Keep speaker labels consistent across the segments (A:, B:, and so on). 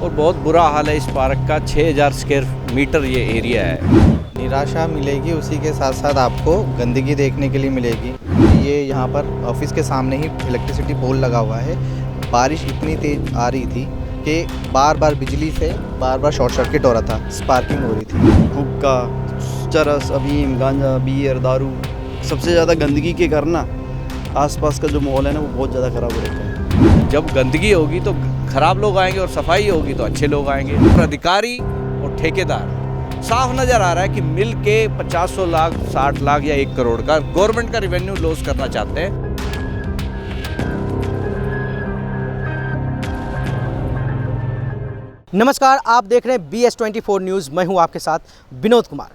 A: और बहुत बुरा हाल है इस पार्क का। 6000 स्क्वायर मीटर ये एरिया है।
B: निराशा मिलेगी, उसी के साथ साथ आपको गंदगी देखने के लिए मिलेगी। ये यहाँ पर ऑफिस के सामने ही इलेक्ट्रिसिटी पोल लगा हुआ है। बारिश इतनी तेज़ आ रही थी कि बार बार बिजली से बार बार शॉर्ट सर्किट हो रहा था, स्पार्किंग हो रही थी।
C: हुक्का, चरस, अफीम, गांजा, बियर, दारू, सबसे ज़्यादा गंदगी के कारण ना आसपास का जो माहौल है ना वो बहुत ज़्यादा ख़राब हो रखा है।
A: जब गंदगी होगी तो खराब लोग आएंगे और सफाई होगी तो अच्छे लोग आएंगे। और अधिकारी और ठेकेदार साफ नज़र आ रहा है कि मिल के 50 लाख, 60 लाख या 1 करोड़ का गवर्नमेंट का रेवेन्यू लॉस करना चाहते हैं।
D: नमस्कार, आप देख रहे हैं BS24 न्यूज़। मैं हूं आपके साथ विनोद कुमार।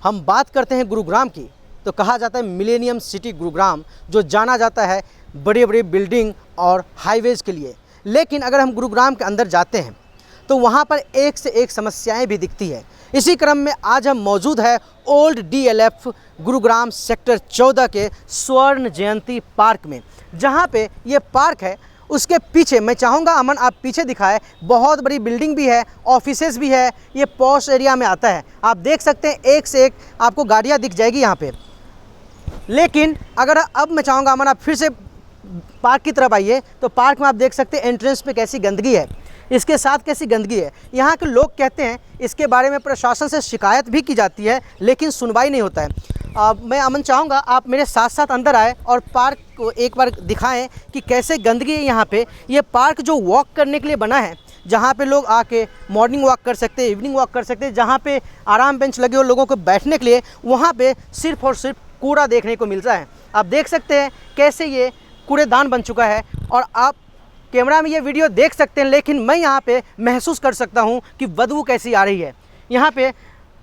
D: हम बात करते हैं गुरुग्राम की तो कहा जाता है मिलेनियम सिटी गुरुग्राम, जो जाना जाता है बड़ी बड़ी बिल्डिंग और हाईवेज़ के लिए। लेकिन अगर हम गुरुग्राम के अंदर जाते हैं तो वहां पर एक से एक समस्याएं भी दिखती है। इसी क्रम में आज हम मौजूद है ओल्ड DLF गुरुग्राम सेक्टर 14 के स्वर्ण जयंती पार्क में। जहां पे ये पार्क है उसके पीछे मैं चाहूँगा अमन आप पीछे दिखाएं, बहुत बड़ी बिल्डिंग भी है, ऑफिसेज भी है। ये पॉश एरिया में आता है। आप देख सकते हैं एक से एक आपको गाड़ियाँ दिख जाएगी यहाँ पे। लेकिन अगर अब मैं चाहूँगा अमन आप फिर से पार्क की तरफ आइए तो पार्क में आप देख सकते हैं एंट्रेंस पे कैसी गंदगी है, इसके साथ कैसी गंदगी है। यहाँ के लोग कहते हैं इसके बारे में प्रशासन से शिकायत भी की जाती है लेकिन सुनवाई नहीं होता है। मैं अमन चाहूँगा आप मेरे साथ साथ अंदर आए और पार्क को एक बार दिखाएं कि कैसे गंदगी है यहाँ पे। ये पार्क जो वॉक करने के लिए बना है, जहाँ पे लोग आके मॉर्निंग वॉक कर सकते हैं, इवनिंग वॉक कर सकते हैं, जहाँ पे आराम बेंच लगे हो लोगों को बैठने के लिए, वहाँ पे सिर्फ और सिर्फ कूड़ा देखने को मिलता है। आप देख सकते हैं कैसे ये कूड़ेदान बन चुका है और आप कैमरा में ये वीडियो देख सकते हैं। लेकिन मैं यहाँ पे महसूस कर सकता हूँ कि बदबू कैसी आ रही है। यहाँ पे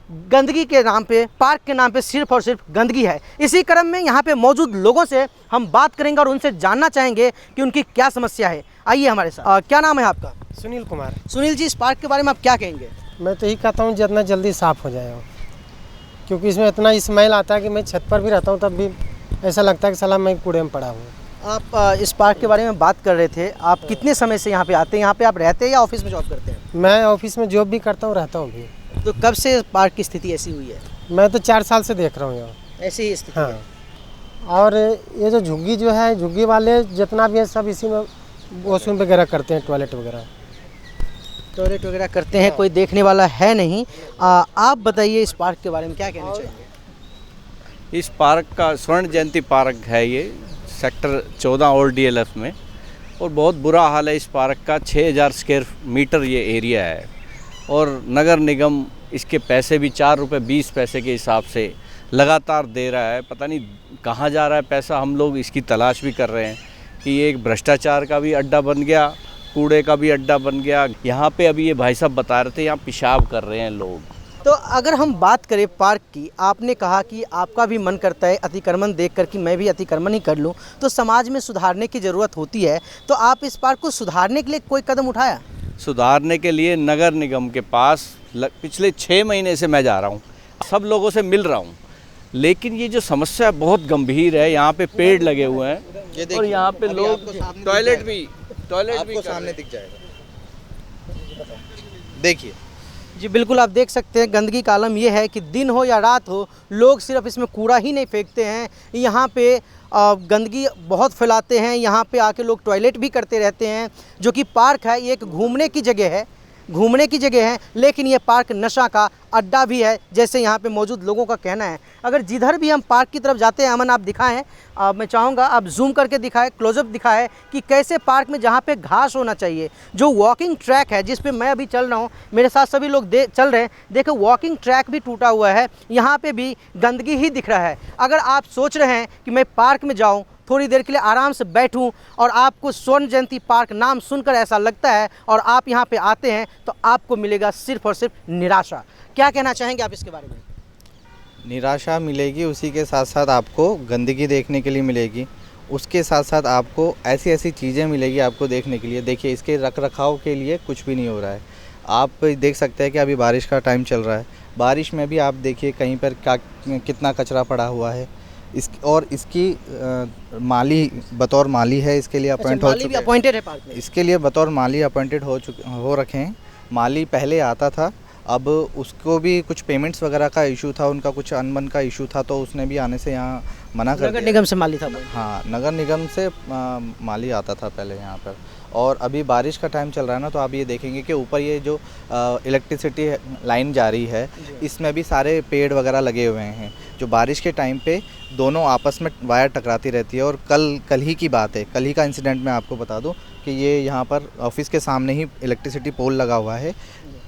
D: गंदगी के नाम पे, पार्क के नाम पे सिर्फ और सिर्फ गंदगी है। इसी क्रम में यहाँ पे मौजूद लोगों से हम बात करेंगे और उनसे जानना चाहेंगे कि उनकी क्या समस्या है। आइए हमारे साथ। क्या नाम है आपका?
E: सुनील कुमार।
D: सुनील जी, इस पार्क के बारे में आप क्या कहेंगे?
E: मैं तो यही कहता हूँ जितना जल्दी साफ़ हो जाए, क्योंकि इसमें इतना स्मेल आता है कि मैं छत पर भी रहता हूँ तब भी ऐसा लगता है कि साला मैं कूड़े में पड़ा हूँ।
D: आप इस पार्क के बारे में बात कर रहे थे। आप कितने समय से यहाँ पे आते हैं? यहाँ पे आप रहते हैं या ऑफिस में जॉब करते हैं?
E: मैं ऑफिस में जॉब भी करता हूँ, रहता हूँ भी।
D: तो कब से पार्क की स्थिति ऐसी हुई है?
E: मैं तो 4 साल से देख रहा हूँ यहाँ
D: ऐसी ही स्थिति
E: हाँ।
D: है।
E: और ये जो झुग्गी जो है, झुग्गी वाले जितना भी है सब इसी में वॉशरूम वगैरह करते हैं, टॉयलेट वगैरह
D: करते हैं। कोई देखने वाला है नहीं। आप बताइए इस पार्क के बारे में क्या कहना चाहेंगे?
A: इस पार्क का स्वर्ण जयंती पार्क है ये, सेक्टर 14 ओल्ड DLF में। और बहुत बुरा हाल है इस पार्क का। 6000 स्क्वायर मीटर ये एरिया है और नगर निगम इसके पैसे भी 4 रुपये 20 पैसे के हिसाब से लगातार दे रहा है। पता नहीं कहाँ जा रहा है पैसा। हम लोग इसकी तलाश भी कर रहे हैं कि ये एक भ्रष्टाचार का भी अड्डा बन गया, कूड़े का भी अड्डा बन गया। यहाँ पे अभी ये भाई साहब बता रहे थे यहाँ पेशाब कर रहे हैं लोग।
D: तो अगर हम बात करें पार्क की, आपने कहा कि आपका भी मन करता है अतिक्रमण देखकर कि मैं भी अतिक्रमण ही कर लूं, तो समाज में सुधारने की ज़रूरत होती है। तो आप इस पार्क को सुधारने के लिए कोई कदम उठाया?
A: सुधारने के लिए नगर निगम के पास पिछले 6 महीने से मैं जा रहा हूँ, सब लोगों से मिल रहा हूँ। लेकिन ये जो समस्या बहुत गंभीर है, यहाँ पे पेड़ लगे हुए हैं और यहाँ पे लोग टॉयलेट भी
B: सामने दिख जाएगा, देखिए
D: जी बिल्कुल, आप देख सकते हैं गंदगी का आलम ये है कि दिन हो या रात हो, लोग सिर्फ इसमें कूड़ा ही नहीं फेंकते हैं, यहाँ पे गंदगी बहुत फैलाते हैं। यहाँ पे आके लोग टॉयलेट भी करते रहते हैं। जो कि पार्क है ये एक घूमने की जगह है, लेकिन ये पार्क नशा का अड्डा भी है, जैसे यहाँ पे मौजूद लोगों का कहना है। अगर जिधर भी हम पार्क की तरफ जाते हैं, अमन आप दिखाएं, मैं चाहूँगा आप जूम करके दिखाएं, क्लोजअप दिखाएं कि कैसे पार्क में जहाँ पे घास होना चाहिए, जो वॉकिंग ट्रैक है जिस पे मैं अभी चल रहा हूँ, मेरे साथ सभी लोग चल रहे हैं, देखो वॉकिंग ट्रैक भी टूटा हुआ है। यहाँ पे भी गंदगी ही दिख रहा है। अगर आप सोच रहे हैं कि मैं पार्क में जाऊँ, थोड़ी देर के लिए आराम से बैठूं और आपको स्वर्ण जयंती पार्क नाम सुनकर ऐसा लगता है और आप यहां पे आते हैं, तो आपको मिलेगा सिर्फ और सिर्फ निराशा। क्या कहना चाहेंगे आप इसके बारे में?
B: निराशा मिलेगी, उसी के साथ साथ आपको गंदगी देखने के लिए मिलेगी। उसके साथ साथ आपको ऐसी ऐसी चीज़ें मिलेगी आपको देखने के लिए। देखिए इसके रख रखाव के लिए कुछ भी नहीं हो रहा है। आप देख सकते हैं कि अभी बारिश का टाइम चल रहा है। बारिश में भी आप देखिए कहीं पर कितना कचरा पड़ा हुआ है। इसकी माली माली है, इसके लिए अपॉइंट हो चुके हैं।
D: अपॉइंटेड है पार्क में।
B: इसके लिए बतौर माली अपॉइंटेड हो रखे हैं माली पहले आता था, अब उसको भी कुछ पेमेंट्स वगैरह का इशू था, उनका कुछ अनबन का इशू था, तो उसने भी आने से यहाँ मना कर
D: नगर
B: दिया।
D: निगम से माली था वो।
B: हाँ, नगर निगम से माली आता था पहले यहाँ पर। और अभी बारिश का टाइम चल रहा है ना, तो आप ये देखेंगे कि ऊपर ये जो इलेक्ट्रिसिटी लाइन जा रही है, इसमें भी सारे पेड़ वगैरह लगे हुए हैं, जो बारिश के टाइम पे दोनों आपस में वायर टकराती रहती है। और कल ही की बात है, कल ही का इंसिडेंट मैं आपको बता दूं कि ये यहाँ पर ऑफिस के सामने ही इलेक्ट्रिसिटी पोल लगा हुआ है।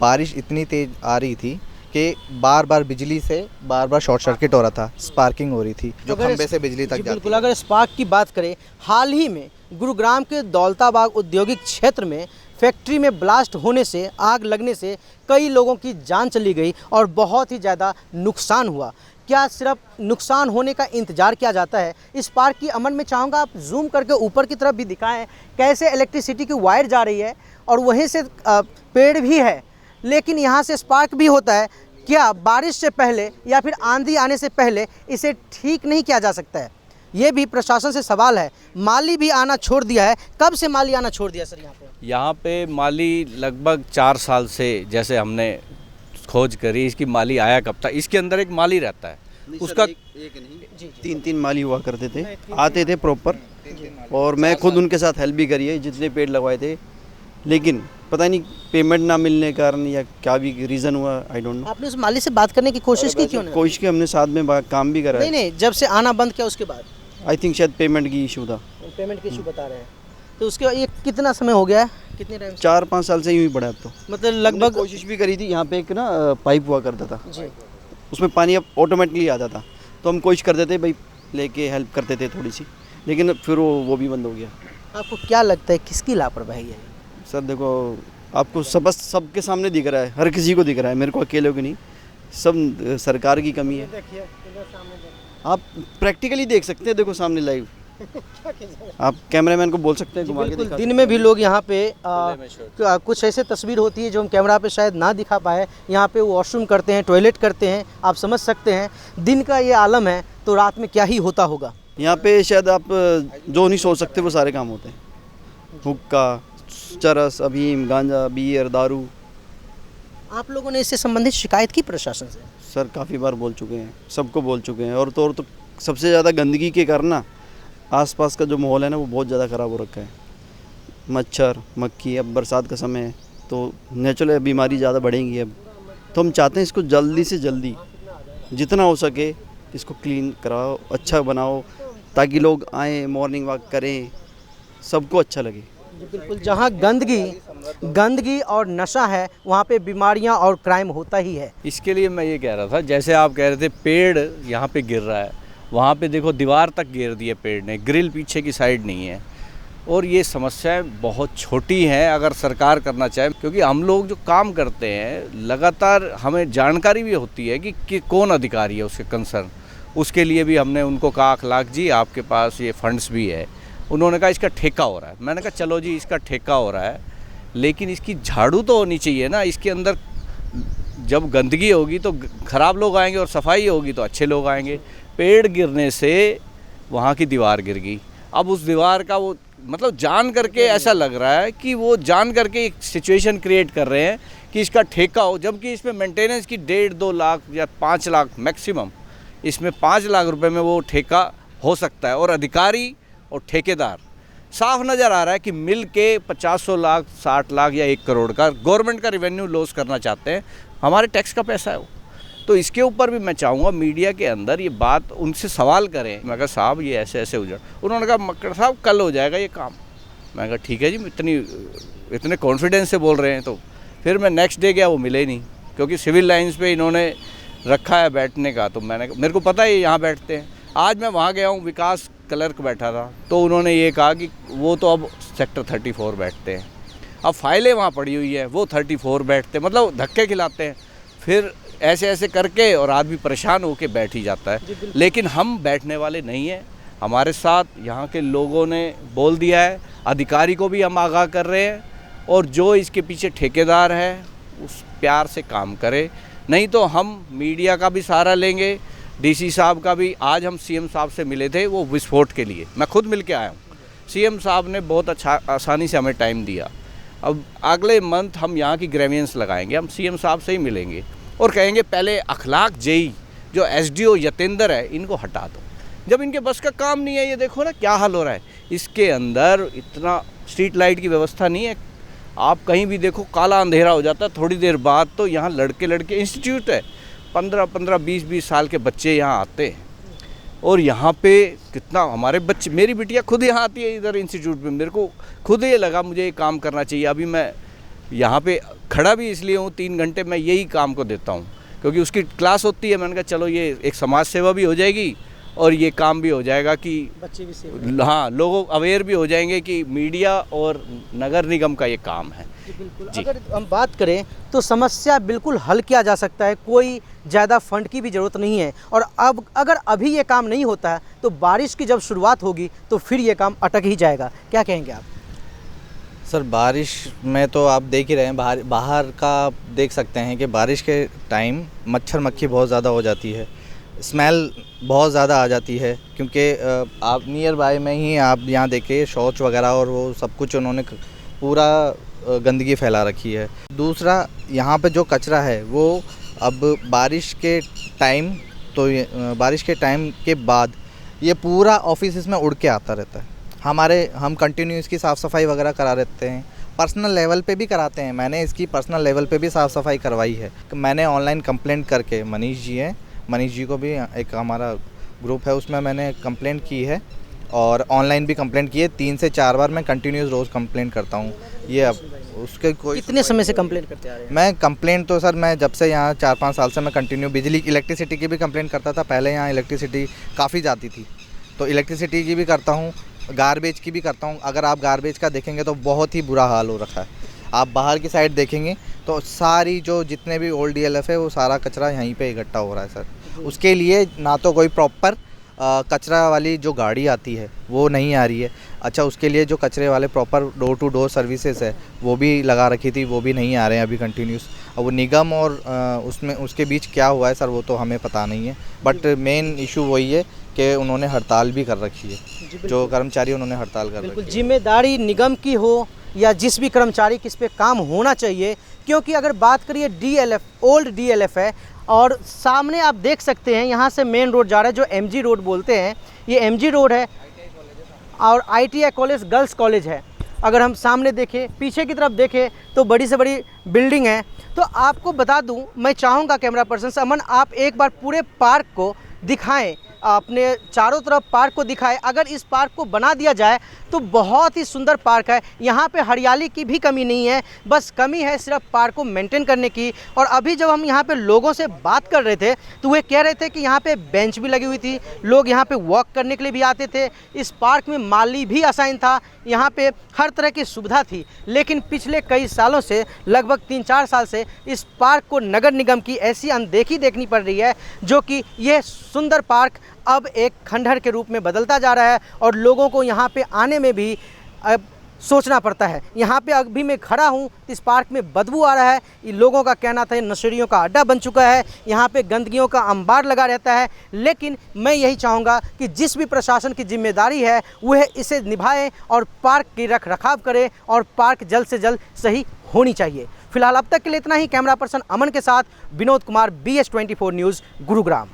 B: बारिश इतनी तेज़ आ रही थी कि बार बार बिजली से बार बार शॉर्ट सर्किट हो रहा था, स्पार्किंग हो रही थी, जो
D: अगर
B: खंबे से बिजली तक
D: जी
B: जाती
D: बिल्कुल,
B: है।
D: अगर स्पार्क की बात करें, हाल ही में गुरुग्राम के दौलताबाग औद्योगिक क्षेत्र में फैक्ट्री में ब्लास्ट होने से, आग लगने से कई लोगों की जान चली गई और बहुत ही ज़्यादा नुकसान हुआ। क्या सिर्फ नुकसान होने का इंतज़ार किया जाता है? इस पार्क की अमन में चाहूँगा आप जूम करके ऊपर की तरफ भी दिखाएं, कैसे इलेक्ट्रिसिटी की वायर जा रही है और वहीं से पेड़ भी है, लेकिन यहाँ से स्पार्क भी होता है। क्या बारिश से पहले या फिर आंधी आने से पहले इसे ठीक नहीं किया जा सकता है? ये भी प्रशासन से सवाल है। माली भी आना छोड़ दिया है। कब से माली आना छोड़ दिया सर यहाँ पे?
A: यहाँ पे माली लगभग 4 साल से, जैसे हमने खोज करी, इसकी माली आया कब था। इसके अंदर एक माली रहता है, उसका
C: एक नहीं, 3 माली हुआ करते थे, आते थे प्रॉपर, और मैं खुद उनके साथ हेल्प भी करी है, जितने पेड़ लगवाए थे। लेकिन पता नहीं पेमेंट ना मिलने के कारण या क्या भी रीज़न हुआ, आई डोंट नो।
D: आपने उस माली से बात करने की कोशिश की क्यों नहीं?
C: कोशिश की हमने, साथ में काम भी करा
D: नहीं
C: है।
D: नहीं, जब से आना बंद किया उसके बाद
C: आई थिंक शायद पेमेंट की इशू था।
D: पेमेंट की इशू बता रहे हैं, तो उसके ये कितना समय हो गया है, कितने टाइम से?
C: 4-5 साल से यूँ ही पड़ा अब तो।
D: मतलब
C: हमने
D: लगभग
C: कोशिश भी करी थी। यहाँ पे एक ना पाइप हुआ करता था,
D: जी,
C: उसमें पानी अब ऑटोमेटिकली आता था, तो हम कोशिश करते थे भाई, लेके हेल्प करते थे थोड़ी सी, लेकिन फिर वो भी बंद हो गया।
D: आपको क्या लगता है किसकी लापरवाही है?
C: सर देखो, आपको बस सबके सामने दिख रहा है, हर किसी को दिख रहा है, मेरे को अकेले को नहीं, सब सरकार की कमी है। आप प्रैक्टिकली देख सकते हैं, देखो सामने लाइव। आप कैमरामैन को बोल सकते हैं घुमा के
D: बिल्कुल,
C: दिखा।
D: दिन में भी लोग यहाँ पे कुछ ऐसे तस्वीर होती है जो हम कैमरा पे शायद ना दिखा पाए। यहाँ पे वॉशरूम करते हैं, टॉयलेट करते हैं, आप समझ सकते हैं दिन का ये आलम है, तो रात में क्या ही होता होगा।
C: यहाँ पे शायद आप जो नहीं सोच सकते वो सारे काम होते हैं, हुक्का, चरस, अफीम, गांजा, बियर, दारू।
D: आप लोगों ने इससे संबंधित शिकायत की प्रशासन से?
C: सर काफ़ी बार बोल चुके हैं, सबको बोल चुके हैं, और तो सबसे ज़्यादा गंदगी के कारण ना आसपास का जो माहौल है ना, वो बहुत ज़्यादा ख़राब हो रखा है। मच्छर, मक्खी, अब बरसात का समय है तो नेचुरल बीमारी ज़्यादा बढ़ेंगी अब। तो हम चाहते हैं इसको जल्दी से जल्दी जितना हो सके इसको क्लीन कराओ, अच्छा बनाओ, ताकि लोग आएँ, मॉर्निंग वॉक करें, सबको अच्छा लगे।
D: बिल्कुल, जहाँ गंदगी और नशा है वहाँ पे बीमारियाँ और क्राइम होता ही है।
A: इसके लिए मैं ये कह रहा था, जैसे आप कह रहे थे पेड़ यहाँ पे गिर रहा है, वहाँ पे देखो दीवार तक गिर दी है पेड़ ने, ग्रिल पीछे की साइड नहीं है। और ये समस्याएं बहुत छोटी हैं अगर सरकार करना चाहे, क्योंकि हम लोग जो काम करते हैं लगातार हमें जानकारी भी होती है कि कौन अधिकारी है उसके कंसर्न। उसके लिए भी हमने उनको कहा, अखलाक जी आपके पास ये फंड्स भी है। उन्होंने कहा इसका ठेका हो रहा है। मैंने कहा चलो जी इसका ठेका हो रहा है, लेकिन इसकी झाड़ू तो होनी चाहिए ना। इसके अंदर जब गंदगी होगी तो ख़राब लोग आएंगे और सफाई होगी तो अच्छे लोग आएंगे। पेड़ गिरने से वहाँ की दीवार गिर गई। अब उस दीवार का वो मतलब जान करके ऐसा लग रहा है कि वो जान करके एक सिचुएशन क्रिएट कर रहे हैं कि इसका ठेका हो, जबकि इसमें मेंटेनेंस की 1.5-2 लाख या 5 लाख मैक्सिमम, इसमें 5 लाख रुपए में वो ठेका हो सकता है। और अधिकारी और ठेकेदार साफ नज़र आ रहा है कि मिल के 50 लाख 60 लाख या 1 करोड़ का गवर्नमेंट का रेवेन्यू लॉस करना चाहते हैं। हमारे टैक्स का पैसा है वो। तो इसके ऊपर भी मैं चाहूँगा मीडिया के अंदर ये बात उनसे सवाल करें। मैं कहा साहब ये ऐसे ऐसे उजड़, उन्होंने कहा मक्कड़ साहब कल हो जाएगा ये काम। मैं कहा ठीक है जी, इतने कॉन्फिडेंस से बोल रहे हैं। तो फिर मैं नेक्स्ट डे गया, वो मिले ही नहीं, क्योंकि सिविल लाइन्स पे इन्होंने रखा है बैठने का। तो मेरे को पता है यहाँ बैठते हैं। आज मैं वहाँ गया हूँ, विकास क्लर्क बैठा था, तो उन्होंने ये कहा कि वो तो अब सेक्टर 34 बैठते हैं। अब फाइलें वहाँ पड़ी हुई है, वो 34 बैठते हैं, मतलब धक्के खिलाते हैं। फिर ऐसे ऐसे करके और आदमी परेशान होकर बैठ ही जाता है। लेकिन हम बैठने वाले नहीं हैं। हमारे साथ यहाँ के लोगों ने बोल दिया है, अधिकारी को भी हम आगाह कर रहे हैं, और जो इसके पीछे ठेकेदार है उस प्यार से काम करे, नहीं तो हम मीडिया का भी सहारा लेंगे। डीसी साहब का भी, आज हम सीएम साहब से मिले थे, वो विस्फोट के लिए, मैं खुद मिल के आया हूँ। सीएम साहब ने बहुत अच्छा आसानी से हमें टाइम दिया। अब अगले मंथ हम यहाँ की ग्रेवियंस लगाएंगे, हम सीएम साहब से ही मिलेंगे और कहेंगे पहले अखलाक जेई जो एसडीओ यतेंद्र है इनको हटा दो। जब इनके बस का काम नहीं है, ये देखो ना क्या हाल हो रहा है। इसके अंदर इतना स्ट्रीट लाइट की व्यवस्था नहीं है, आप कहीं भी देखो काला अंधेरा हो जाता है थोड़ी देर बाद। तो यहाँ लड़के इंस्टीट्यूट है, 15-15, 20-20 साल के बच्चे यहाँ आते हैं और यहाँ पे कितना हमारे बच्चे, मेरी बिटिया खुद यहाँ आती है इधर इंस्टीट्यूट में। मेरे को खुद ये लगा मुझे ये काम करना चाहिए। अभी मैं यहाँ पे खड़ा भी इसलिए हूँ, 3 घंटे मैं यही काम को देता हूँ क्योंकि उसकी क्लास होती है। मैंने कहा चलो ये एक समाज सेवा भी हो जाएगी और ये काम भी हो जाएगा कि
D: बच्चे भी सेव,
A: हाँ, लोगों अवेयर भी हो जाएंगे कि मीडिया और नगर निगम का ये काम है।
D: बिल्कुल।
A: जी।
D: अगर हम बात करें तो समस्या बिल्कुल हल किया जा सकता है, कोई ज़्यादा फंड की भी ज़रूरत नहीं है। और अब अगर अभी ये काम नहीं होता है तो बारिश की जब शुरुआत होगी तो फिर ये काम अटक ही जाएगा। क्या कहेंगे आप?
B: सर बारिश में तो आप देख ही रहे हैं, बाहर का आप देख सकते हैं कि बारिश के टाइम मच्छर मक्खी बहुत ज़्यादा हो जाती है, स्मेल बहुत ज़्यादा आ जाती है क्योंकि आप नियर बाय में ही आप यहाँ देखिए शौच वगैरह और वो सब कुछ उन्होंने पूरा गंदगी फैला रखी है। दूसरा यहाँ पे जो कचरा है वो अब बारिश के टाइम बारिश के टाइम के बाद ये पूरा ऑफिस में उड़ के आता रहता है। हम कंटिन्यू इसकी साफ़ सफाई वगैरह करा रहते हैं, पर्सनल लेवल पे भी कराते हैं। मैंने इसकी पर्सनल लेवल पे भी साफ़ सफाई करवाई है। मैंने ऑनलाइन कंप्लेंट करके, मनीष जी को भी, एक हमारा ग्रुप है उसमें मैंने कंप्लेंट की है और ऑनलाइन भी कंप्लेंट की है। 3 से 4 बार मैं कंटिन्यूस रोज़ कंप्लेंट करता हूँ। ये अब उसके कोई
D: कितने समय से कंप्लेंट करते आ रहे हैं?
B: मैं कंप्लेंट तो सर मैं जब से यहाँ 4-5 साल से मैं कंटिन्यू इलेक्ट्रिसिटी की भी कंप्लेंट करता था। पहले यहाँ इलेक्ट्रिसिटी काफ़ी जाती थी तो इलेक्ट्रिसिटी की भी करता हूँ, गारबेज की भी करता हूँ। अगर आप गारबेज का देखेंगे तो बहुत ही बुरा हाल हो रखा है। आप बाहर की साइड देखेंगे तो सारी जो जितने भी ओल्ड डीएलएफ है वो सारा कचरा यहीं पे इकट्ठा हो रहा है सर। उसके लिए ना तो कोई प्रॉपर कचरा वाली जो गाड़ी आती है वो नहीं आ रही है। अच्छा, उसके लिए जो कचरे वाले proper door to door services है वो भी लगा रखी थी, वो भी नहीं आ रहे हैं अभी कंटिन्यूस। अब वो निगम और उसके बीच क्या हुआ है सर वो तो हमें पता नहीं है, बट मेन इशू वही है कि उन्होंने हड़ताल भी कर रखी है। जो कर्मचारी उन्होंने हड़ताल कर रखी है।
D: जिम्मेदारी निगम की हो या जिस भी कर्मचारी की इस पे काम होना चाहिए, क्योंकि अगर बात करिए डीएलएफ ओल्ड डीएलएफ है और सामने आप देख सकते हैं यहाँ से मेन रोड जा रहा है जो एमजी रोड बोलते हैं। ये एमजी रोड है और आईटीआई कॉलेज गर्ल्स कॉलेज है। अगर हम सामने देखें, पीछे की तरफ देखें तो बड़ी से बड़ी बिल्डिंग है। तो आपको बता दूं, मैं चाहूँगा कैमरा पर्सन से अमन आप एक बार पूरे पार्क को दिखाएं, अपने चारों तरफ पार्क को दिखाएं। अगर इस पार्क को बना दिया जाए तो बहुत ही सुंदर पार्क है। यहाँ पे हरियाली की भी कमी नहीं है, बस कमी है सिर्फ पार्क को मेंटेन करने की। और अभी जब हम यहाँ पे लोगों से बात कर रहे थे तो वे कह रहे थे कि यहाँ पे बेंच भी लगी हुई थी, लोग यहाँ पे वॉक करने के लिए भी आते थे। इस पार्क में माली भी असाइन था, यहाँ पे हर तरह की सुविधा थी। लेकिन पिछले कई सालों से, लगभग 3-4 साल से इस पार्क को नगर निगम की ऐसी अनदेखी देखनी पड़ रही है जो कि यह सुंदर पार्क अब एक खंडहर के रूप में बदलता जा रहा है और लोगों को यहाँ पे आने में भी अब सोचना पड़ता है। यहाँ पे अभी मैं खड़ा हूँ, इस पार्क में बदबू आ रहा है। ये लोगों का कहना था नशेड़ियों का अड्डा बन चुका है, यहाँ पे गंदगियों का अंबार लगा रहता है। लेकिन मैं यही चाहूँगा कि जिस भी प्रशासन की जिम्मेदारी है वह इसे निभाए और पार्क की रख रखाव करे और पार्क जल्द से जल्द सही होनी चाहिए। फिलहाल अब तक के लिए इतना ही। कैमरा पर्सन अमन के साथ विनोद कुमार, BS24 न्यूज़, गुरुग्राम।